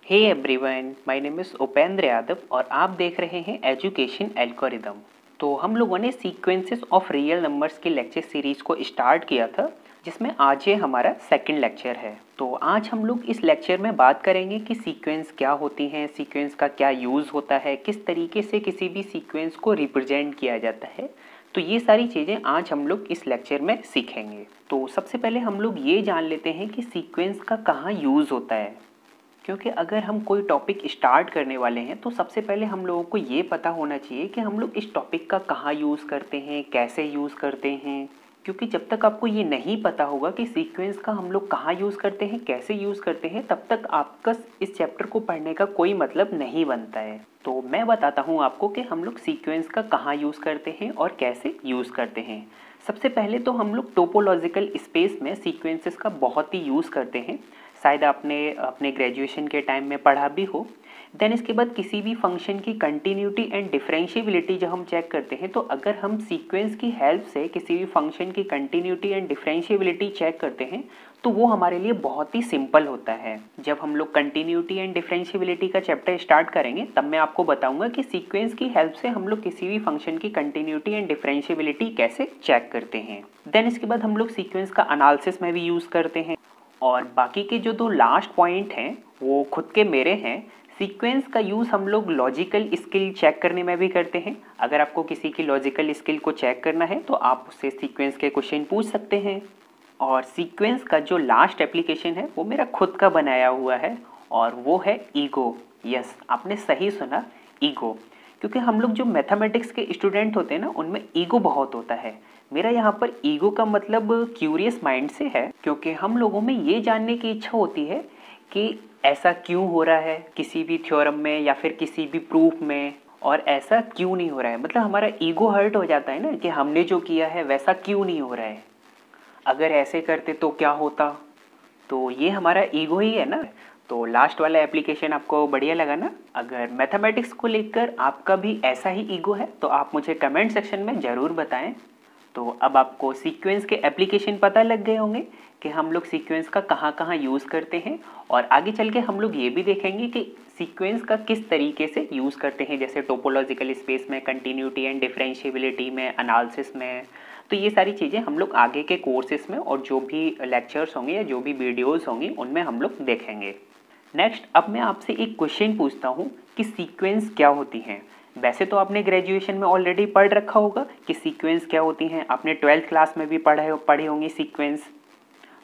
Hey everyone, my name is Upendra Yadav और आप देख रहे हैं एजुकेशन एल्गोरिदम। तो हम लोगों ने सीक्वेंसेस ऑफ रियल नंबर्स के लेक्चर सीरीज़ को स्टार्ट किया था, जिसमें आज ये हमारा सेकंड लेक्चर है। तो आज हम लोग इस लेक्चर में बात करेंगे कि सीक्वेंस क्या होती हैं, सीक्वेंस का क्या यूज़ होता है, किस तरीके से किसी भी सीक्वेंस को रिप्रेजेंट किया जाता है। तो ये सारी चीज़ें आज हम लोग इस लेक्चर में सीखेंगे। तो सबसे पहले हम लोग ये जान लेते हैं कि सीक्वेंस का कहाँ यूज़ होता है, क्योंकि अगर हम कोई टॉपिक स्टार्ट करने वाले हैं तो सबसे पहले हम लोगों को ये पता होना चाहिए कि हम लोग इस टॉपिक का कहाँ यूज़ करते हैं, कैसे यूज़ करते हैं। क्योंकि जब तक आपको ये नहीं पता होगा कि सीक्वेंस का हम लोग कहाँ यूज़ करते हैं, कैसे यूज़ करते हैं, तब तक आपका इस चैप्टर को पढ़ने का कोई मतलब नहीं बनता है। तो मैं बताता हूँ आपको कि हम लोग सीक्वेंस का कहाँ यूज़ करते हैं और कैसे यूज़ करते हैं। सबसे पहले तो हम लोग टोपोलॉजिकल स्पेस में सीक्वेंसेस का बहुत ही यूज़ करते हैं। शायद आपने अपने ग्रेजुएशन के टाइम में पढ़ा भी हो। देन इसके बाद किसी भी फंक्शन की कंटिन्यूटी एंड डिफरेंशिएबिलिटी जब हम चेक करते हैं, तो अगर हम सीक्वेंस की हेल्प से किसी भी फंक्शन की कंटिन्यूटी एंड डिफरेंशिएबिलिटी चेक करते हैं तो वो हमारे लिए बहुत ही सिंपल होता है। जब हम लोग कंटिन्यूटी एंड डिफरेंशिएबिलिटी का चैप्टर स्टार्ट करेंगे तब मैं आपको बताऊंगा कि सीक्वेंस की हेल्प से हम लोग किसी भी फंक्शन की कंटिन्यूटी एंड डिफरेंशिएबिलिटी कैसे चेक करते हैं। देन इसके बाद हम लोग सीक्वेंस का एनालिसिस में भी यूज़ करते हैं। और बाकी के जो दो लास्ट पॉइंट हैं वो खुद के मेरे हैं। सीक्वेंस का यूज़ हम लोग लॉजिकल स्किल चेक करने में भी करते हैं। अगर आपको किसी की लॉजिकल स्किल को चेक करना है तो आप उससे सीक्वेंस के क्वेश्चन पूछ सकते हैं। और सीक्वेंस का जो लास्ट एप्लीकेशन है वो मेरा खुद का बनाया हुआ है और वो है ईगो। यस, आपने सही सुना, ईगो। क्योंकि हम लोग जो मैथमेटिक्स के स्टूडेंट होते हैं ना, उनमें ईगो बहुत होता है। मेरा यहाँ पर ईगो का मतलब क्यूरियस माइंड से है, क्योंकि हम लोगों में ये जानने की इच्छा होती है कि ऐसा क्यों हो रहा है किसी भी थ्योरम में या फिर किसी भी प्रूफ में, और ऐसा क्यों नहीं हो रहा है। मतलब हमारा ईगो हर्ट हो जाता है ना कि हमने जो किया है वैसा क्यों नहीं हो रहा है, अगर ऐसे करते तो क्या होता। तो ये हमारा ईगो ही है ना। तो लास्ट वाला एप्लीकेशन आपको बढ़िया लगा ना। अगर मैथमेटिक्स को लेकर आपका भी ऐसा ही ईगो है तो आप मुझे कमेंट सेक्शन में ज़रूर बताएं। तो अब आपको सीक्वेंस के एप्लीकेशन पता लग गए होंगे कि हम लोग सीक्वेंस का कहाँ कहाँ यूज़ करते हैं, और आगे चल के हम लोग ये भी देखेंगे कि सीक्वेंस का किस तरीके से यूज़ करते हैं, जैसे टोपोलॉजिकल स्पेस में, कंटिन्यूटी एंड डिफरेंशिएबिलिटी में, एनालिसिस में। तो ये सारी चीज़ें हम लोग आगे के कोर्सेज में और जो भी लेक्चर्स होंगे या जो भी वीडियोज़ होंगी उनमें हम लोग देखेंगे। नेक्स्ट, अब मैं आपसे एक क्वेश्चन पूछता हूँ कि सीक्वेंस क्या होती हैं। वैसे तो आपने ग्रेजुएशन में ऑलरेडी पढ़ रखा होगा कि सीक्वेंस क्या होती हैं, आपने 12th क्लास में भी पढ़ी होंगी सीक्वेंस।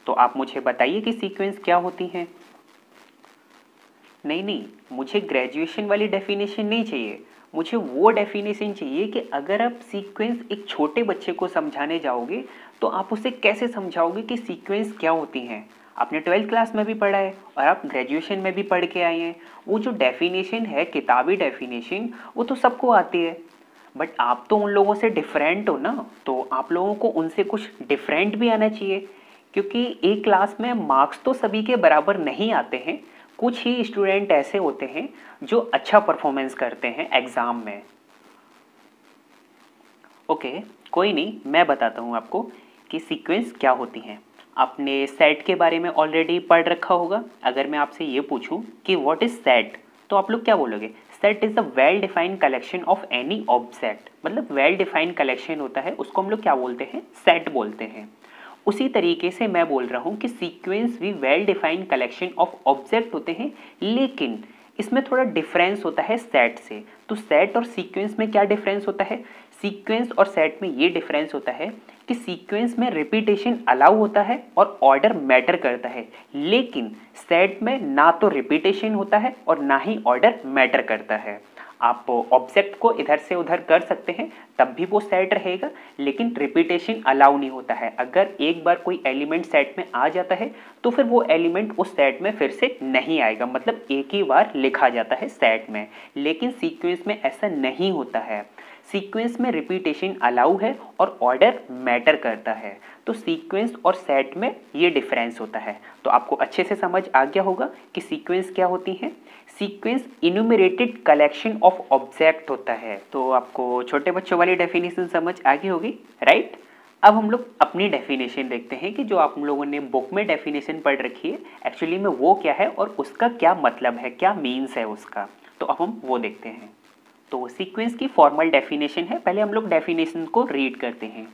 तो आप मुझे बताइए कि सीक्वेंस क्या होती हैं। नहीं नहीं, मुझे ग्रेजुएशन वाली डेफिनेशन नहीं चाहिए, मुझे वो डेफिनेशन चाहिए कि अगर आप सीक्वेंस एक छोटे बच्चे को समझाने जाओगे तो आप उसे कैसे समझाओगे कि सीक्वेंस क्या होती हैं। आपने 12th क्लास में भी पढ़ा है और आप ग्रेजुएशन में भी पढ़ के आए हैं। वो जो डेफिनेशन है, किताबी डेफिनेशन, वो तो सबको आती है, बट आप तो उन लोगों से डिफरेंट हो ना, तो आप लोगों को उनसे कुछ डिफरेंट भी आना चाहिए। क्योंकि एक क्लास में मार्क्स तो सभी के बराबर नहीं आते हैं, कुछ ही स्टूडेंट ऐसे होते हैं जो अच्छा परफॉर्मेंस करते हैं एग्ज़ाम में। ओके, कोई नहीं, मैं बताता हूँ आपको कि सीक्वेंस क्या होती हैं। आपने सेट के बारे में ऑलरेडी पढ़ रखा होगा। अगर मैं आपसे ये पूछूं कि व्हाट इज़ सेट, तो आप लोग क्या बोलोगे? Set is the well defined collection of any object. मतलब वेल डिफाइंड कलेक्शन होता है, उसको हम लोग क्या बोलते हैं? सेट बोलते हैं। उसी तरीके से मैं बोल रहा हूँ कि सीक्वेंस भी well defined collection of object होते हैं, लेकिन इसमें थोड़ा डिफरेंस होता है सेट से। तो सेट और सीक्वेंस में क्या डिफरेंस होता है? सीक्वेंस और सेट में ये डिफरेंस होता है कि सीक्वेंस में रिपीटेशन अलाउ होता है और ऑर्डर मैटर करता है, लेकिन सेट में ना तो रिपीटेशन होता है और ना ही ऑर्डर मैटर करता है। आप ऑब्जेक्ट को इधर से उधर कर सकते हैं तब भी वो सेट रहेगा, लेकिन रिपीटेशन अलाउ नहीं होता है। अगर एक बार कोई एलिमेंट सेट में आ जाता है तो फिर वो एलिमेंट उस सेट में फिर से नहीं आएगा, मतलब एक ही बार लिखा जाता है सेट में। लेकिन सीक्वेंस में ऐसा नहीं होता है। सीक्वेंस में रिपीटेशन अलाउ है और ऑर्डर मैटर करता है। तो सीक्वेंस और सेट में ये डिफरेंस होता है। तो आपको अच्छे से समझ आ गया होगा कि सीक्वेंस क्या होती हैं। Sequence enumerated collection of object होता है। तो आपको छोटे बच्चों वाली डेफिनेशन समझ आ गई होगी, राइट। अब हम लोग अपनी डेफिनेशन देखते हैं कि जो आप लोगों ने बुक में डेफिनेशन पढ़ रखी है एक्चुअली में वो क्या है और उसका क्या मतलब है, क्या मीन्स है उसका। तो अब हम वो देखते हैं। तो सीक्वेंस की फॉर्मल डेफिनेशन है, पहले हम लोग डेफिनेशन को रीड करते हैं।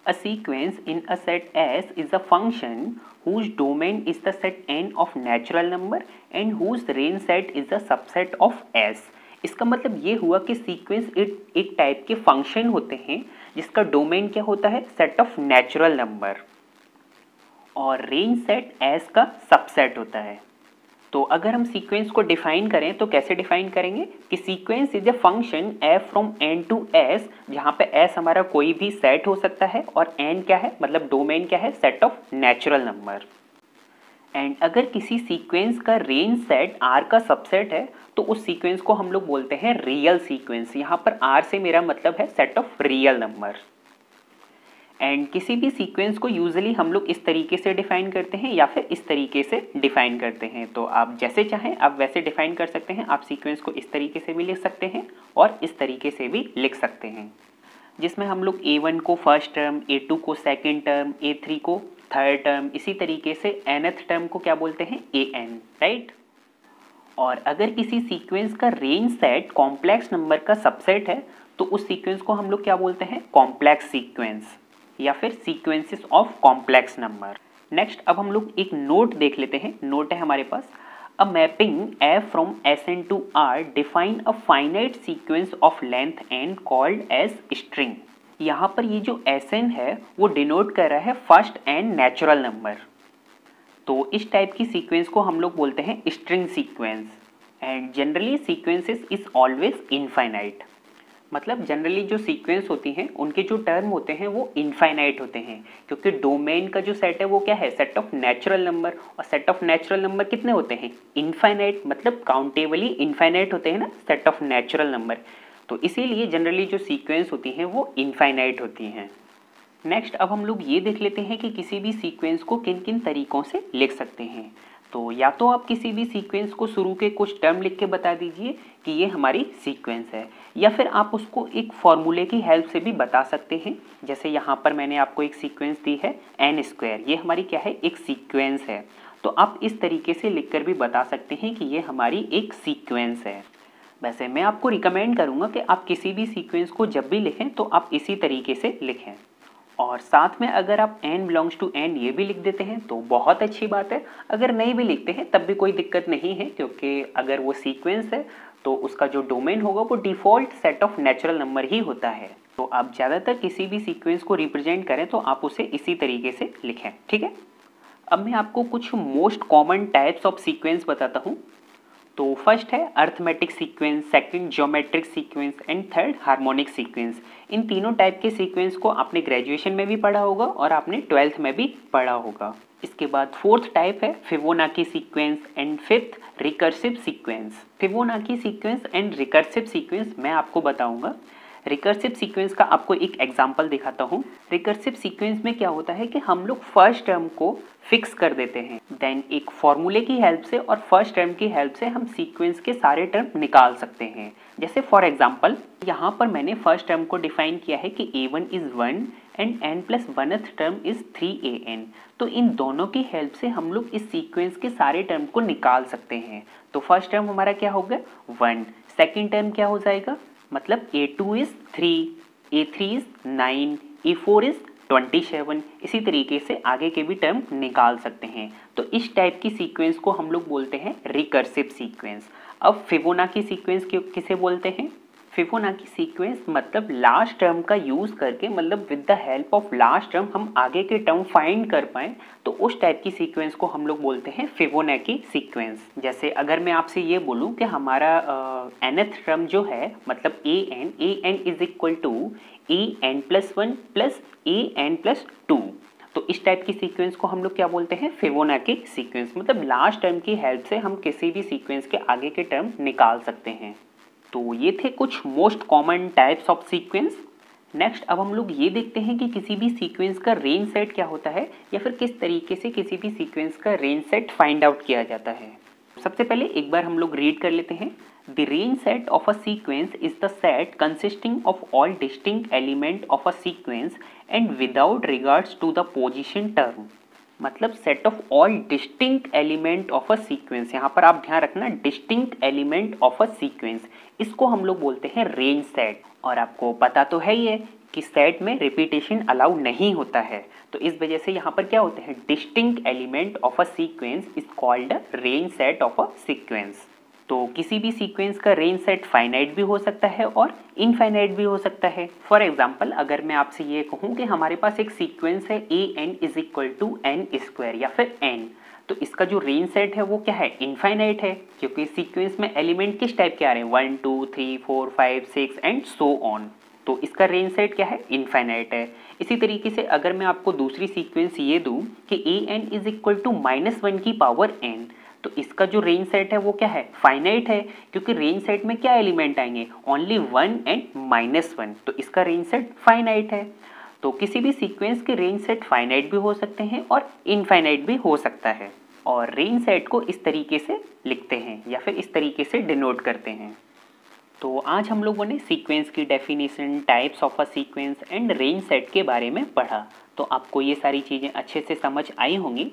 A sequence in a set S is a function whose domain is the set n of natural number and whose range set is a subset of S। इसका मतलब ये हुआ कि सीक्वेंस एक टाइप के फंक्शन होते हैं जिसका डोमेन क्या होता है, सेट ऑफ नेचुरल नंबर, और रेंज सेट S का सबसेट होता है। तो अगर हम सीक्वेंस को डिफाइन करें तो कैसे डिफाइन करेंगे कि sequence is a function f from n to s, जहाँ पे s हमारा कोई भी सेट हो सकता है और n क्या है, मतलब डोमेन क्या है, set of natural number. And अगर किसी सीक्वेंस का रेंज सेट r का सबसेट है तो उस सीक्वेंस को हम लोग बोलते हैं रियल सीक्वेंस। यहाँ पर r से मेरा मतलब है set of real number. And किसी भी सीक्वेंस को यूजुअली हम लोग इस तरीके से डिफाइन करते हैं या फिर इस तरीके से डिफाइन करते हैं। तो आप जैसे चाहें आप वैसे डिफाइन कर सकते हैं। आप सीक्वेंस को इस तरीके से भी लिख सकते हैं और इस तरीके से भी लिख सकते हैं, जिसमें हम लोग a1 को फर्स्ट टर्म, a2 को सेकेंड टर्म, a3 को थर्ड टर्म, इसी तरीके से nth टर्म को क्या बोलते हैं, an, राइट। और अगर किसी सीक्वेंस का रेंज सेट कॉम्प्लेक्स नंबर का सबसेट है तो उस सीक्वेंस को हम लोग क्या बोलते हैं, कॉम्प्लेक्स सीक्वेंस या फिर sequences of complex number. Next अब हम लोग एक नोट देख लेते हैं। नोट है हमारे पास, a mapping f from Sn to R define a finite sequence of length n called as string. यहाँ पर ये जो Sn है वो डिनोट कर रहा है फर्स्ट n नेचुरल नंबर। तो इस टाइप की सीक्वेंस को हम लोग बोलते हैं string sequence. And generally sequences is always infinite, मतलब जनरली जो सीक्वेंस होती हैं उनके जो टर्म होते हैं वो इनफाइनाइट होते हैं, क्योंकि डोमेन का जो सेट है वो क्या है, सेट ऑफ नेचुरल नंबर। और सेट ऑफ नेचुरल नंबर कितने होते हैं, इनफाइनाइट, मतलब काउंटेबली इनफाइनाइट होते हैं ना सेट ऑफ नेचुरल नंबर। तो इसीलिए जनरली जो सीक्वेंस होती हैं वो इनफाइनाइट होती हैं। नेक्स्ट अब हम लोग ये देख लेते हैं कि किसी भी सीक्वेंस को किन किन तरीक़ों से लिख सकते हैं। तो या तो आप किसी भी सीक्वेंस को शुरू के कुछ टर्म लिख के बता दीजिए कि ये हमारी सीक्वेंस है, या फिर आप उसको एक फॉर्मूले की हेल्प से भी बता सकते हैं। जैसे यहाँ पर मैंने आपको एक सीक्वेंस दी है n², ये हमारी क्या है, एक सीक्वेंस है। तो आप इस तरीके से लिखकर भी बता सकते हैं कि ये हमारी एक सीक्वेंस है। वैसे मैं आपको रिकमेंड करूँगा कि आप किसी भी सीक्वेंस को जब भी लिखें तो आप इसी तरीके से लिखें, और साथ में अगर आप n बिलोंग्स टू n ये भी लिख देते हैं तो बहुत अच्छी बात है। अगर नहीं भी लिखते हैं तब भी कोई दिक्कत नहीं है, क्योंकि अगर वो सीक्वेंस है तो उसका जो डोमेन होगा वो default set of natural number ही होता है। तो आप ज़्यादातर किसी भी सीक्वेंस को रिप्रेजेंट करें तो आप उसे इसी तरीके से लिखें, ठीक है। अब मैं आपको कुछ most common types of sequence बताता हूँ। तो फर्स्ट है arithmetic sequence, second geometric sequence and third harmonic sequence. इन तीनों टाइप के सीक्वेंस को आपने ग्रेजुएशन में भी पढ़ा होगा और आपने 12th में भी पढ़ा होगा। इसके बाद फोर्थ टाइप है Fibonacci sequence and fifth recursive sequence. Fibonacci sequence and recursive sequence मैं आपको बताऊंगा। रिकर्सिव सीक्वेंस का आपको एक एग्जांपल दिखाता हूँ। रिकर्सिव सीक्वेंस में क्या होता है कि हम लोग फर्स्ट टर्म को फिक्स कर देते हैं, देन एक फॉर्मूले की हेल्प से और फर्स्ट टर्म की हेल्प से हम सीक्वेंस के सारे टर्म निकाल सकते हैं। जैसे फॉर एग्जांपल यहाँ पर मैंने फर्स्ट टर्म को डिफाइन किया है कि a1 is 1 and n+1th term is 3an। तो इन दोनों की हेल्प से हम लोग इस सीक्वेंस के सारे टर्म को निकाल सकते हैं। तो फर्स्ट टर्म हमारा क्या होगा 1, सेकेंड टर्म क्या हो जाएगा, मतलब a2 is 3, a3 is 9, a4 is 27। इसी तरीके से आगे के भी टर्म निकाल सकते हैं। तो इस टाइप की सीक्वेंस को हम लोग बोलते हैं रिकर्सिव सीक्वेंस। अब फिबोनाची सीक्वेंस किसे बोलते हैं, फिबोनाची सीक्वेंस मतलब लास्ट टर्म का यूज़ करके, मतलब with the help of last term हम आगे के टर्म फाइंड कर पाएँ, तो उस टाइप की सीक्वेंस को हम लोग बोलते हैं फिबोनाची सीक्वेंस। जैसे अगर मैं आपसे ये बोलूँ कि हमारा nth टर्म जो है मतलब an is equal to an+1 plus an+2, तो इस टाइप की सीक्वेंस को हम लोग क्या बोलते हैं, फिबोनाची सीक्वेंस। मतलब लास्ट टर्म की हेल्प से हम किसी भी सीक्वेंस के आगे के टर्म निकाल सकते हैं। तो ये थे कुछ most common types of sequence. Next अब हम लोग ये देखते हैं कि किसी भी सीक्वेंस का रेंज सेट क्या होता है, या फिर किस तरीके से किसी भी सीक्वेंस का रेंज सेट फाइंड आउट किया जाता है। सबसे पहले एक बार हम लोग रीड कर लेते हैं। The range set of a sequence is the set consisting of all distinct element of a sequence and without regards to the position term। मतलब set of all distinct element of a sequence, यहाँ पर आप ध्यान रखना distinct element of a sequence, इसको हम लोग बोलते हैं रेंज सेट। और आपको पता तो है ही है कि सेट में रिपीटेशन अलाउ नहीं होता है, तो इस वजह से यहाँ पर क्या होते हैं, distinct element of a sequence is called a range set of a sequence. तो किसी भी सीक्वेंस का रेंज सेट फाइनाइट भी हो सकता है और इनफाइनाइट भी हो सकता है। फॉर एग्जाम्पल अगर मैं आपसे ये कहूँ कि हमारे पास एक सीक्वेंस है A N is equal to N square या फिर एन, तो इसका जो रेंज सेट है वो क्या है, इनफाइनाइट है, क्योंकि सीक्वेंस में एलिमेंट किस टाइप के आ रहे हैं, 1 2 3 4 5 6 एंड सो ऑन, तो इसका रेंज सेट क्या है, इनफाइनाइट है। इसी तरीके से अगर मैं आपको दूसरी सीक्वेंस ये दूँ कि ए एन इज इक्वल टू -1 की पावर एन, तो इसका जो रेंज सेट है वो क्या है, फाइनाइट है, क्योंकि रेंज सेट में क्या एलिमेंट आएंगे, ओनली 1 एंड -1, तो इसका रेंज सेट फाइनाइट है। तो किसी भी सीक्वेंस के रेंज सेट फाइनाइट भी हो सकते हैं और इनफाइनाइट भी हो सकता है, और रेंज सेट को इस तरीके से लिखते हैं या फिर इस तरीके से डिनोट करते हैं। तो आज हम लोगों ने सीक्वेंस की definition, types of a sequence and range set के बारे में पढ़ा, तो आपको ये सारी चीज़ें अच्छे से समझ आई होंगी।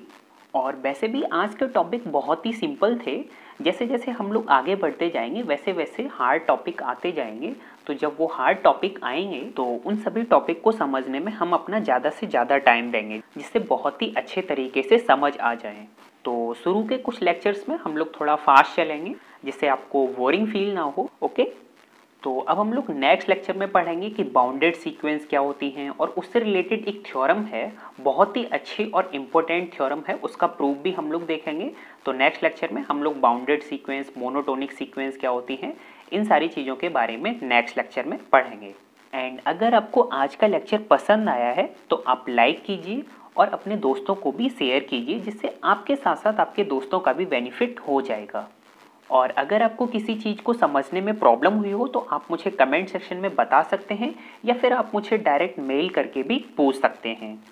और वैसे भी आज के टॉपिक बहुत ही सिंपल थे, जैसे जैसे हम लोग आगे बढ़ते जाएंगे वैसे वैसे हार्ड टॉपिक आते जाएंगे, तो जब वो हार्ड टॉपिक आएंगे तो उन सभी टॉपिक को समझने में हम अपना ज़्यादा से ज़्यादा टाइम देंगे, जिससे बहुत ही अच्छे तरीके से समझ आ जाए। तो शुरू के कुछ लेक्चर्स में हम लोग थोड़ा फास्ट चलेंगे, जिससे आपको बोरिंग फील ना हो, ओके। तो अब हम लोग नेक्स्ट लेक्चर में पढ़ेंगे कि बाउंडेड सीक्वेंस क्या होती हैं, और उससे रिलेटेड एक थ्योरम है, बहुत ही अच्छी और इम्पोर्टेंट थ्योरम है, उसका प्रूफ भी हम लोग देखेंगे। तो नेक्स्ट लेक्चर में हम लोग बाउंडेड सीक्वेंस, मोनोटोनिक सीक्वेंस क्या होती हैं, इन सारी चीज़ों के बारे में नेक्स्ट लेक्चर में पढ़ेंगे। एंड अगर आपको आज का लेक्चर पसंद आया है तो आप लाइक कीजिए और अपने दोस्तों को भी शेयर कीजिए, जिससे आपके साथ साथ आपके दोस्तों का भी बेनिफिट हो जाएगा। और अगर आपको किसी चीज़ को समझने में प्रॉब्लम हुई हो तो आप मुझे कमेंट सेक्शन में बता सकते हैं, या फिर आप मुझे डायरेक्ट मेल करके भी पूछ सकते हैं।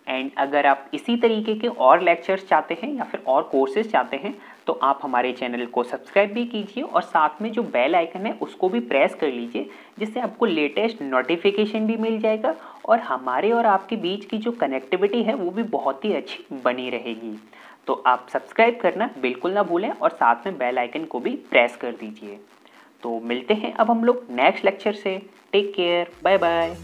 एंड अगर आप इसी तरीके के और लेक्चर्स चाहते हैं या फिर और कोर्सेज चाहते हैं तो आप हमारे चैनल को सब्सक्राइब भी कीजिए और साथ में जो बेल आइकन है उसको भी प्रेस कर लीजिए, जिससे आपको लेटेस्ट नोटिफिकेशन भी मिल जाएगा और हमारे और आपके बीच की जो कनेक्टिविटी है वो भी बहुत ही अच्छी बनी रहेगी। तो आप सब्सक्राइब करना बिल्कुल ना भूलें और साथ में बेल आइकन को भी प्रेस कर दीजिए। तो मिलते हैं अब हम लोग नेक्स्ट लेक्चर से। Take care, bye bye.